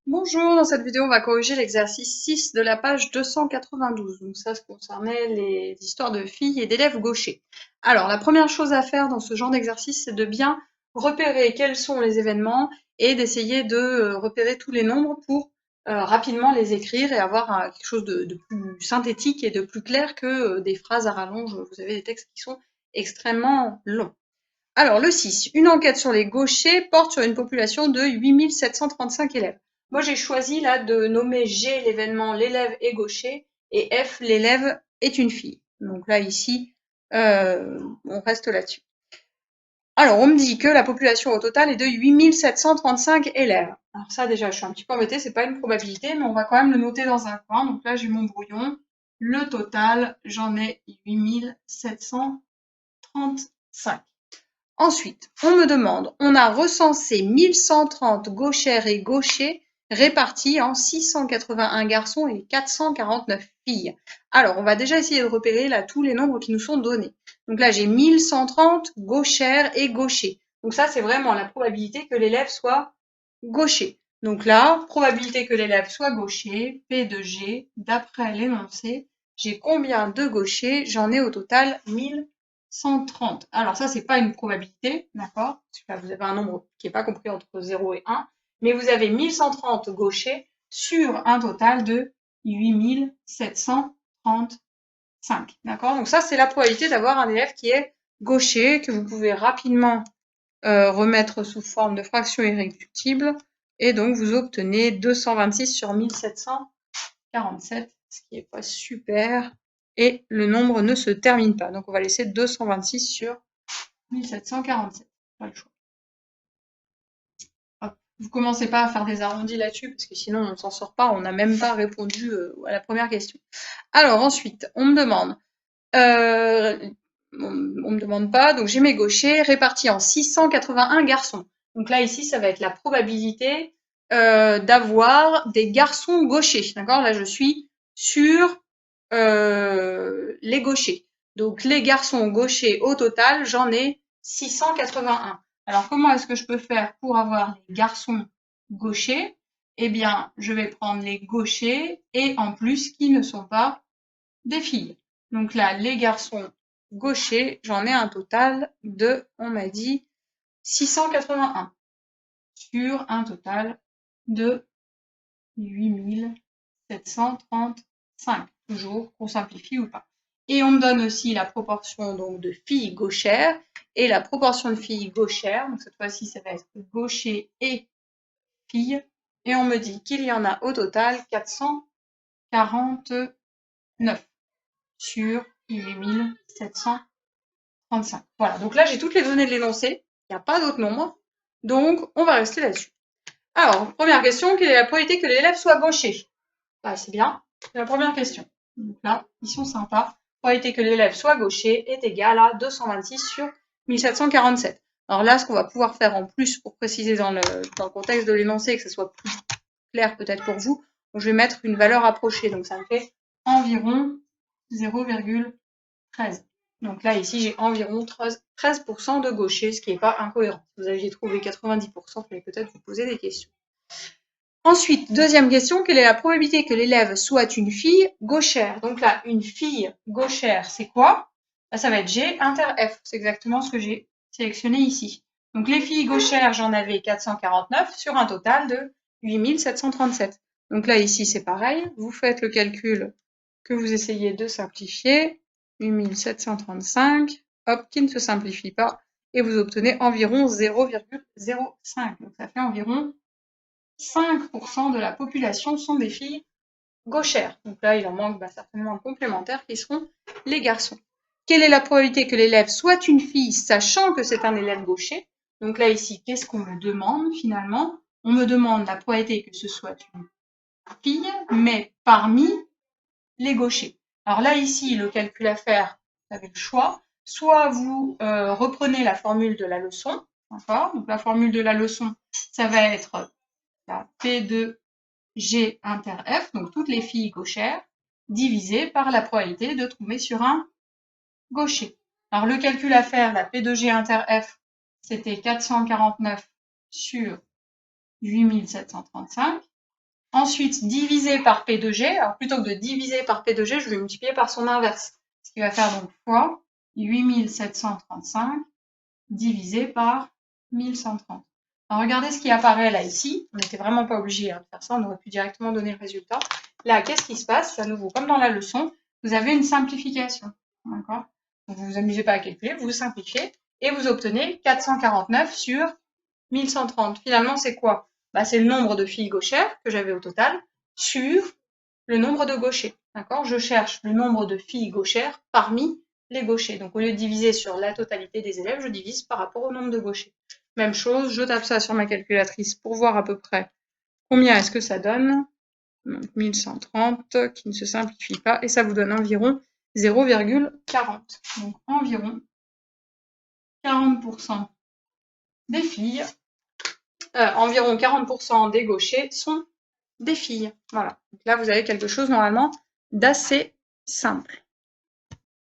Bonjour, dans cette vidéo, on va corriger l'exercice 6 de la page 292. Donc ça concernait les histoires de filles et d'élèves gauchers. Alors, la première chose à faire dans ce genre d'exercice, c'est de bien repérer quels sont les événements et d'essayer de repérer tous les nombres pour rapidement les écrire et avoir quelque chose de plus synthétique et de plus clair que des phrases à rallonge. Vous avez des textes qui sont extrêmement longs. Alors, le 6, une enquête sur les gauchers porte sur une population de 8735 élèves. Moi, j'ai choisi là de nommer G l'événement, l'élève est gaucher, et F, l'élève est une fille. Donc là, ici, on reste là-dessus. Alors, on me dit que la population au total est de 8735 élèves. Alors ça, déjà, je suis un petit peu embêtée, c'est pas une probabilité, mais on va quand même le noter dans un coin. Donc là, j'ai mon brouillon. Le total, j'en ai 8735. Ensuite, on me demande, on a recensé 1130 gauchères et gauchers répartis en 681 garçons et 449 filles. Alors, on va déjà essayer de repérer là tous les nombres qui nous sont donnés. Donc là, j'ai 1130 gauchères et gauchers. Donc ça, c'est vraiment la probabilité que l'élève soit gaucher. Donc là, probabilité que l'élève soit gaucher, P de G, d'après l'énoncé, j'ai combien de gauchers? J'en ai au total 1130. Alors ça, c'est pas une probabilité, d'accord? Parce que là, vous avez un nombre qui n'est pas compris entre 0 et 1, mais vous avez 1130 gauchers sur un total de 8735. D'accord? Donc ça, c'est la probabilité d'avoir un élève qui est gaucher, que vous pouvez rapidement remettre sous forme de fraction irréductible, et donc vous obtenez 226 sur 1747, ce qui n'est pas super, et le nombre ne se termine pas. Donc on va laisser 226 sur 1747. Pas le choix. Hop. Vous commencez pas à faire des arrondis là-dessus, parce que sinon on ne s'en sort pas, on n'a même pas répondu à la première question. Alors ensuite, on me demande, on me demande pas, donc j'ai mes gauchers répartis en 681 garçons. Donc là, ici, ça va être la probabilité d'avoir des garçons gauchers. D'accord? Là, je suis sur les gauchers. Donc les garçons gauchers au total, j'en ai 681. Alors comment est-ce que je peux faire pour avoir les garçons gauchers? Eh bien, je vais prendre les gauchers et en plus qui ne sont pas des filles. Donc là, les garçons gauchers, j'en ai un total de, on m'a dit, 681 sur un total de 8735. Toujours qu'on simplifie ou pas. Et on me donne aussi la proportion donc de filles gauchères et la proportion de filles gauchères. Donc cette fois-ci, ça va être gaucher et filles. Et on me dit qu'il y en a au total 449 sur 8735. Voilà, donc là j'ai toutes les données de l'énoncé, il n'y a pas d'autres nombres, donc on va rester là-dessus. Alors, première question, quelle est la probabilité que l'élève soit gaucher? Bah, c'est bien, c'est la première question. Donc là, ils sont sympas. Probabilité que l'élève soit gaucher est égale à 226 sur 1747. Alors là, ce qu'on va pouvoir faire en plus pour préciser dans le contexte de l'énoncé et que ce soit plus clair peut-être pour vous, donc je vais mettre une valeur approchée. Donc ça me fait environ 0,13. Donc là, ici, j'ai environ 13% de gauchers, ce qui n'est pas incohérent. Si vous aviez trouvé 90%, il fallait peut-être vous poser des questions. Ensuite, deuxième question, quelle est la probabilité que l'élève soit une fille gauchère? Donc là, une fille gauchère, c'est quoi? Là, ça va être G inter F. C'est exactement ce que j'ai sélectionné ici. Donc les filles gauchères, j'en avais 449 sur un total de 8737. Donc là, ici, c'est pareil. Vous faites le calcul que vous essayez de simplifier. 8735, hop, qui ne se simplifie pas. Et vous obtenez environ 0,05. Donc ça fait environ 5% de la population sont des filles gauchères. Donc là, il en manque certainement un complémentaire qui seront les garçons. Quelle est la probabilité que l'élève soit une fille, sachant que c'est un élève gaucher? Donc là, ici, qu'est-ce qu'on me demande finalement? On me demande la probabilité que ce soit une fille, mais parmi les gauchers. Alors là, ici, le calcul à faire, vous avez le choix. Soit vous reprenez la formule de la leçon, d'accord? Donc la formule de la leçon, ça va être la P de G inter F, donc toutes les filles gauchères, divisé par la probabilité de tomber sur un gaucher. Alors le calcul à faire, la P de G inter F, c'était 449 sur 8735. Ensuite, diviser par P de G. Alors, plutôt que de diviser par P de G, je vais multiplier par son inverse. Ce qui va faire donc fois 8735 divisé par 1130. Alors, regardez ce qui apparaît là, ici. On n'était vraiment pas obligé de faire ça. On aurait pu directement donner le résultat. Là, qu'est-ce qui se passe? À nouveau, comme dans la leçon, vous avez une simplification. D'accord? Donc, vous ne vous amusez pas à calculer, vous simplifiez et vous obtenez 449 sur 1130. Finalement, c'est quoi? C'est le nombre de filles gauchères que j'avais au total sur le nombre de gauchers. D'accord? Je cherche le nombre de filles gauchères parmi les gauchers. Donc, au lieu de diviser sur la totalité des élèves, je divise par rapport au nombre de gauchers. Même chose, je tape ça sur ma calculatrice pour voir à peu près combien est-ce que ça donne. Donc, 1130 qui ne se simplifie pas et ça vous donne environ 0,40. Donc, environ 40% des filles, environ 40% des gauchers sont des filles. Voilà. Donc là, vous avez quelque chose normalement d'assez simple.